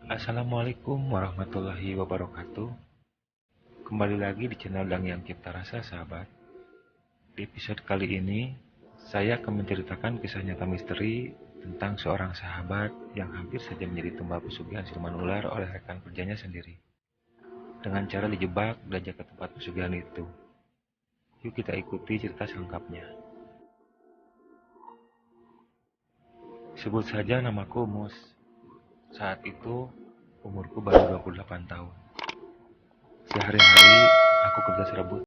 Assalamualaikum warahmatullahi wabarakatuh. Kembali lagi di channel Dang Yang Cipta Rasa, sahabat. Di episode kali ini, saya akan menceritakan kisah nyata misteri tentang seorang sahabat yang hampir saja menjadi tumbal pesugihan siluman ular oleh rekan kerjanya sendiri. Dengan cara dijebak dan ke tempat pesugihan itu. Yuk kita ikuti cerita selengkapnya. Sebut saja namaku Mus. Saat itu, umurku baru 28 tahun. Sehari-hari, aku kerja serabut.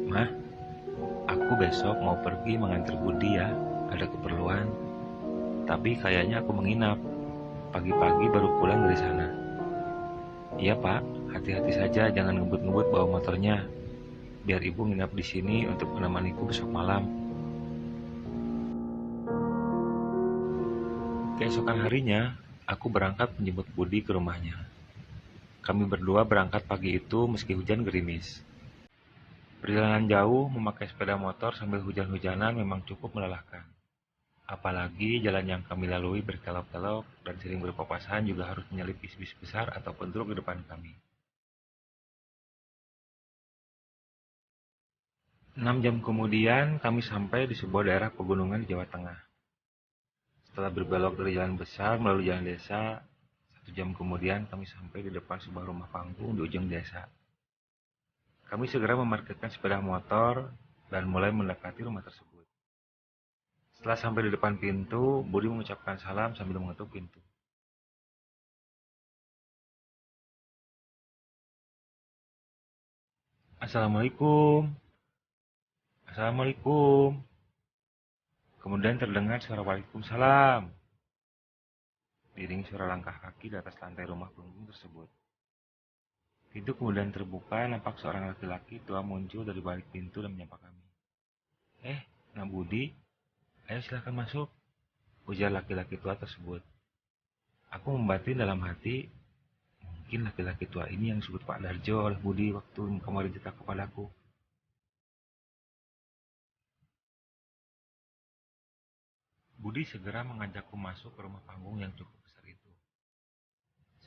Mah, aku besok mau pergi mengantar Budi ya, ada keperluan. Tapi kayaknya aku menginap. Pagi-pagi baru pulang dari sana. Iya Pak, hati-hati saja jangan ngebut-ngebut bawa motornya. Biar ibu nginap di sini untuk menemaniku besok malam. Keesokan harinya, aku berangkat menjemput Budi ke rumahnya. Kami berdua berangkat pagi itu meski hujan gerimis. Perjalanan jauh memakai sepeda motor sambil hujan-hujanan memang cukup melelahkan. Apalagi jalan yang kami lalui berkelok-kelok dan sering berpapasan juga harus menyalip bis-bis besar ataupun truk di depan kami. 6 jam kemudian kami sampai di sebuah daerah pegunungan di Jawa Tengah. Setelah berbelok dari jalan besar melalui jalan desa, 1 jam kemudian kami sampai di depan sebuah rumah panggung di ujung desa. Kami segera memarkirkan sepeda motor dan mulai mendekati rumah tersebut. Setelah sampai di depan pintu, Budi mengucapkan salam sambil mengetuk pintu. Assalamualaikum. Assalamualaikum. Kemudian terdengar suara Waalaikumsalam. Diiringi suara langkah kaki di atas lantai rumah panggung tersebut. Pintu kemudian terbuka, nampak seorang laki-laki tua muncul dari balik pintu dan menyapa kami. Nak Budi, ayo silahkan masuk, ujar laki-laki tua tersebut. Aku membatin dalam hati, mungkin laki-laki tua ini yang disebut Pak Darjo oleh Budi waktu kemarin cerita kepadaku. Budi segera mengajakku masuk ke rumah panggung yang cukup besar itu.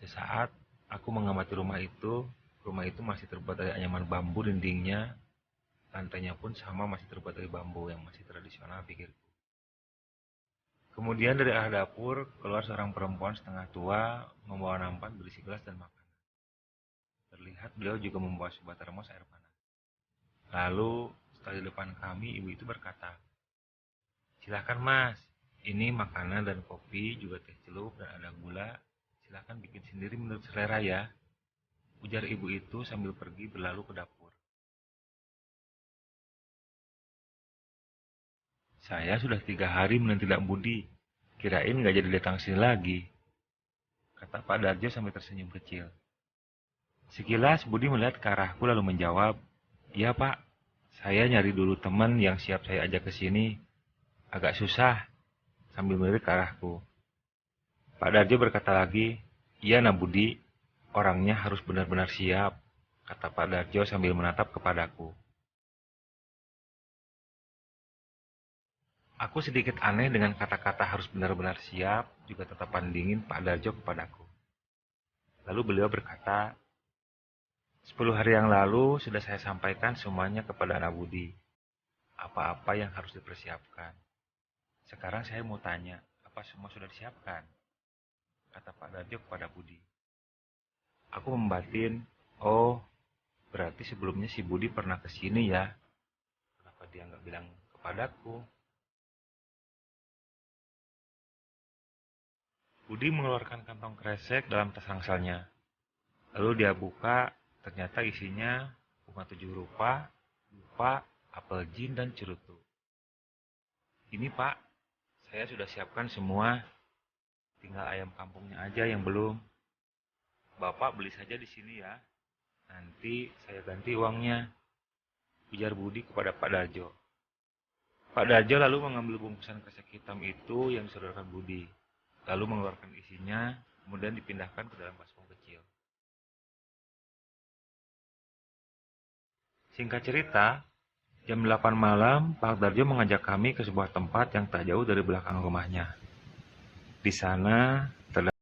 Sesaat, aku mengamati rumah itu masih terbuat dari anyaman bambu dindingnya, lantainya pun sama masih terbuat dari bambu yang masih tradisional pikirku. Kemudian dari arah dapur, keluar seorang perempuan setengah tua, membawa nampan berisi gelas dan makanan. Terlihat beliau juga membawa sebuah termos air panas. Lalu, setelah di depan kami, ibu itu berkata, "Silakan mas, ini makanan dan kopi, juga teh celup dan ada gula. Silakan bikin sendiri menurut selera ya," ujar ibu itu sambil pergi berlalu ke dapur. Saya sudah 3 hari menanti Dak Budi. Kirain nggak jadi datang sini lagi. kata Pak Darjo sambil tersenyum kecil. Sekilas Budi melihat ke arahku lalu menjawab, "Iya Pak, saya nyari dulu teman yang siap saya ajak ke sini. Agak susah," sambil melirik ke arahku. Pak Darjo berkata lagi, "Iya Nak Budi, orangnya harus benar-benar siap," kata Pak Darjo sambil menatap kepadaku. Aku sedikit aneh dengan kata-kata harus benar-benar siap, juga tatapan dingin Pak Darjo kepadaku. Lalu beliau berkata, 10 hari yang lalu sudah saya sampaikan semuanya kepada Nak Budi. Apa-apa yang harus dipersiapkan. Sekarang saya mau tanya, apa semua sudah disiapkan? Kata Pak Darjo kepada Budi. Aku membatin, oh berarti sebelumnya si Budi pernah ke sini ya. Kenapa dia nggak bilang kepadaku? Budi mengeluarkan kantong kresek dalam tas rangselnya. Lalu dia buka, ternyata isinya bunga 7 rupa, dupa, apel jin, dan cerutu. Ini Pak, saya sudah siapkan semua, tinggal ayam kampungnya aja yang belum. Bapak beli saja di sini ya, nanti saya ganti uangnya, ujar Budi kepada Pak Darjo. Pak Darjo lalu mengambil bungkusan kresek hitam itu yang disodorkan Budi, lalu mengeluarkan isinya, kemudian dipindahkan ke dalam baskom kecil. Singkat cerita, jam 8 malam, Pak Darjo mengajak kami ke sebuah tempat yang tak jauh dari belakang rumahnya. Di sana terdapat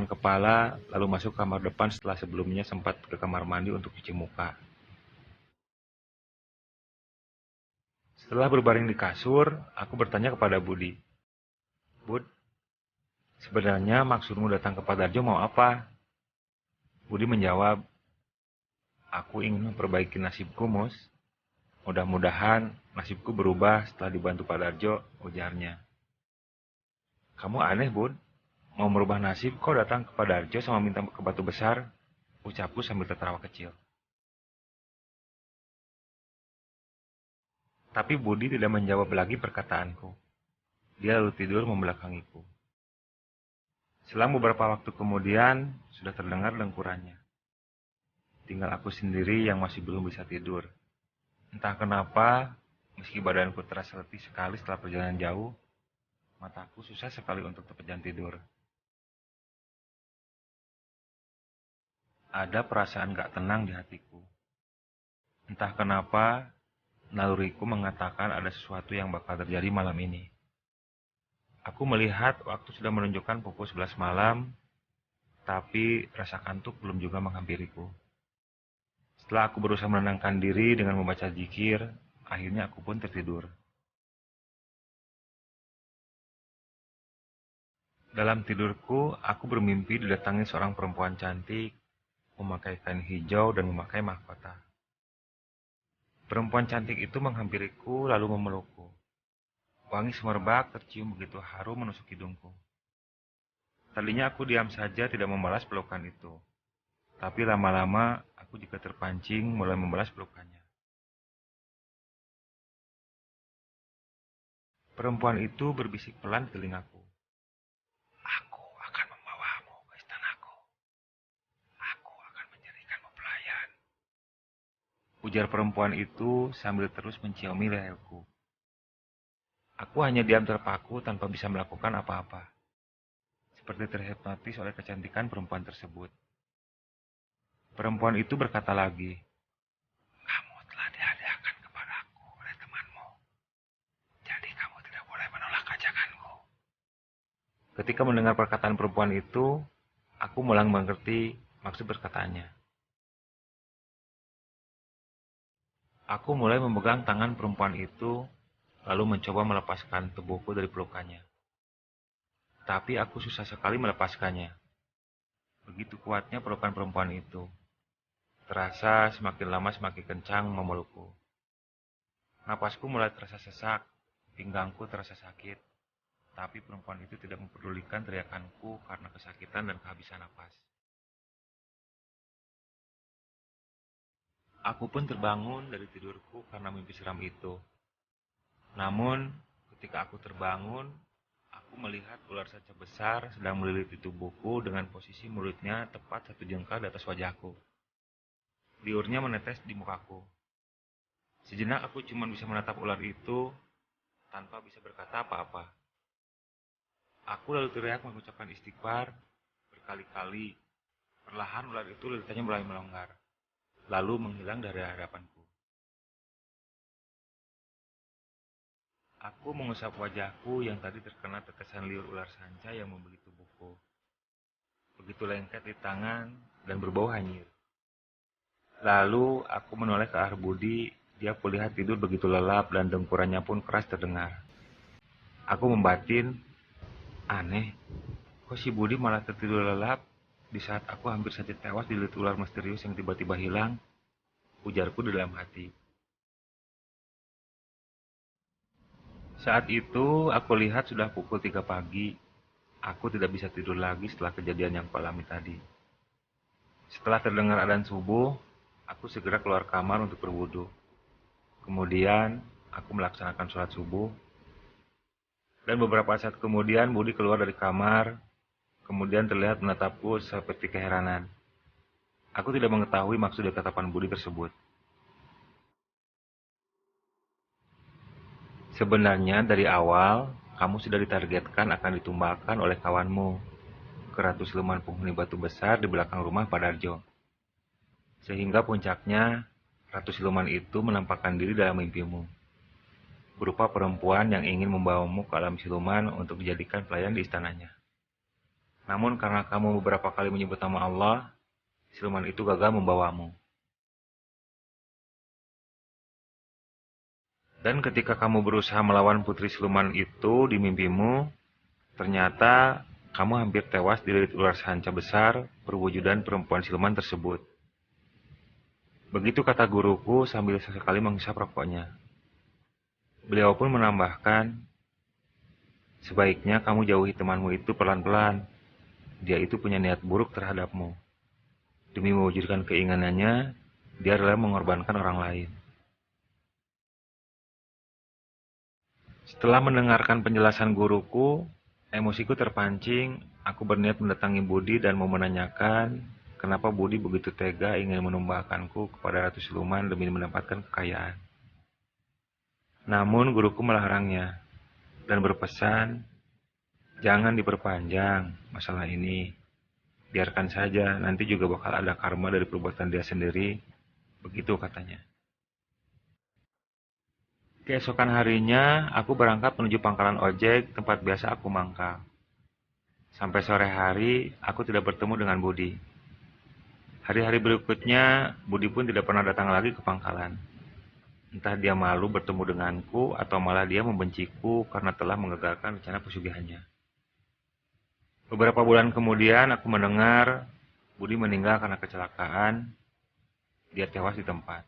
kepala lalu masuk kamar depan setelah sebelumnya sempat ke kamar mandi untuk cuci muka. Setelah berbaring di kasur, aku bertanya kepada Budi, "Bud, sebenarnya maksudmu datang ke Pak Darjo mau apa?" Budi menjawab, "Aku ingin memperbaiki nasibku, Mus. Mudah-mudahan nasibku berubah setelah dibantu Pak Darjo," ujarnya. "Kamu aneh, Bud. Mau merubah nasib, kau datang ke Pak Darjo sama minta ke batu besar," ucapku sambil tertawa kecil. Tapi Budi tidak menjawab lagi perkataanku. Dia lalu tidur membelakangiku. Selang beberapa waktu kemudian, sudah terdengar dengkurannya. Tinggal aku sendiri yang masih belum bisa tidur. Entah kenapa, meski badanku terasa letih sekali setelah perjalanan jauh, mataku susah sekali untuk terpejam tidur. Ada perasaan gak tenang di hatiku. Entah kenapa, naluriku mengatakan ada sesuatu yang bakal terjadi malam ini. Aku melihat waktu sudah menunjukkan pukul 11 malam, tapi rasa kantuk belum juga menghampiriku. Setelah aku berusaha menenangkan diri dengan membaca zikir, akhirnya aku pun tertidur. Dalam tidurku, aku bermimpi didatangi seorang perempuan cantik, memakai kain hijau dan memakai mahkota. Perempuan cantik itu menghampiriku lalu memelukku. Wangi semerbak tercium begitu harum menusuk hidungku. Tadinya aku diam saja tidak membalas pelukan itu. Tapi lama-lama aku juga terpancing mulai membalas pelukannya. Perempuan itu berbisik pelan di telingaku. "Aku akan membawamu ke istanaku. Aku akan menjadikanmu pelayan," ujar perempuan itu sambil terus menciumi leherku. Aku hanya diam terpaku tanpa bisa melakukan apa-apa. Seperti terhipnotis oleh kecantikan perempuan tersebut. Perempuan itu berkata lagi, "Kamu telah dihadiahkan kepadaku oleh temanmu. Jadi kamu tidak boleh menolak ajakanku." Ketika mendengar perkataan perempuan itu, aku mulai mengerti maksud perkataannya. Aku mulai memegang tangan perempuan itu, lalu mencoba melepaskan tubuhku dari pelukannya. Tapi aku susah sekali melepaskannya. Begitu kuatnya pelukan perempuan itu. Terasa semakin lama semakin kencang memelukku. Napasku mulai terasa sesak, pinggangku terasa sakit. Tapi perempuan itu tidak mempedulikan teriakanku karena kesakitan dan kehabisan napas. Aku pun terbangun dari tidurku karena mimpi seram itu. Namun, ketika aku terbangun, aku melihat ular sanca besar sedang meliliti tubuhku dengan posisi mulutnya tepat 1 jengkal di atas wajahku. Liurnya menetes di mukaku. Sejenak aku cuma bisa menatap ular itu tanpa bisa berkata apa-apa. Aku lalu teriak mengucapkan istighfar berkali-kali. Perlahan ular itu lilitannya mulai melonggar, lalu menghilang dari hadapanku. Aku mengusap wajahku yang tadi terkena tetesan liur ular sanca yang membeli tubuhku. Begitu lengket di tangan dan berbau hanyir. Lalu aku menoleh ke arah Budi, dia kulihat tidur begitu lelap dan dengkurannya pun keras terdengar. Aku membatin, aneh, kok si Budi malah tertidur lelap di saat aku hampir saja tewas dililit ular misterius yang tiba-tiba hilang, ujarku di dalam hati. Saat itu, aku lihat sudah pukul 3 pagi. Aku tidak bisa tidur lagi setelah kejadian yang kualami tadi. Setelah terdengar adzan subuh, aku segera keluar kamar untuk berwudu. Kemudian, aku melaksanakan sholat subuh. Dan beberapa saat kemudian, Budi keluar dari kamar. Kemudian terlihat menatapku seperti keheranan. Aku tidak mengetahui maksud dari tatapan Budi tersebut. Sebenarnya dari awal, kamu sudah ditargetkan akan ditumbalkan oleh kawanmu ke Ratu Siluman penghuni batu besar di belakang rumah Pak Darjo. Sehingga puncaknya, Ratu Siluman itu menampakkan diri dalam mimpimu. Berupa perempuan yang ingin membawamu ke alam siluman untuk dijadikan pelayan di istananya. Namun karena kamu beberapa kali menyebut nama Allah, siluman itu gagal membawamu. Dan ketika kamu berusaha melawan putri siluman itu di mimpimu, ternyata kamu hampir tewas dililit ular sanca besar perwujudan perempuan siluman tersebut. Begitu kata guruku sambil sesekali menghisap rokoknya. Beliau pun menambahkan, sebaiknya kamu jauhi temanmu itu pelan-pelan. Dia itu punya niat buruk terhadapmu. Demi mewujudkan keinginannya, dia rela mengorbankan orang lain. Setelah mendengarkan penjelasan guruku, emosiku terpancing. Aku berniat mendatangi Budi dan mau menanyakan kenapa Budi begitu tega ingin menumbalkanku kepada Ratu Siluman demi mendapatkan kekayaan. Namun guruku melarangnya dan berpesan, jangan diperpanjang masalah ini. Biarkan saja, nanti juga bakal ada karma dari perbuatan dia sendiri. Begitu katanya. Keesokan harinya, aku berangkat menuju pangkalan ojek tempat biasa aku mangkal. Sampai sore hari, aku tidak bertemu dengan Budi. Hari-hari berikutnya, Budi pun tidak pernah datang lagi ke pangkalan. Entah dia malu bertemu denganku atau malah dia membenciku karena telah mengagalkan rencana pesugihannya. Beberapa bulan kemudian aku mendengar Budi meninggal karena kecelakaan. Dia tewas di tempat.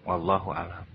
Wallahu a'lam.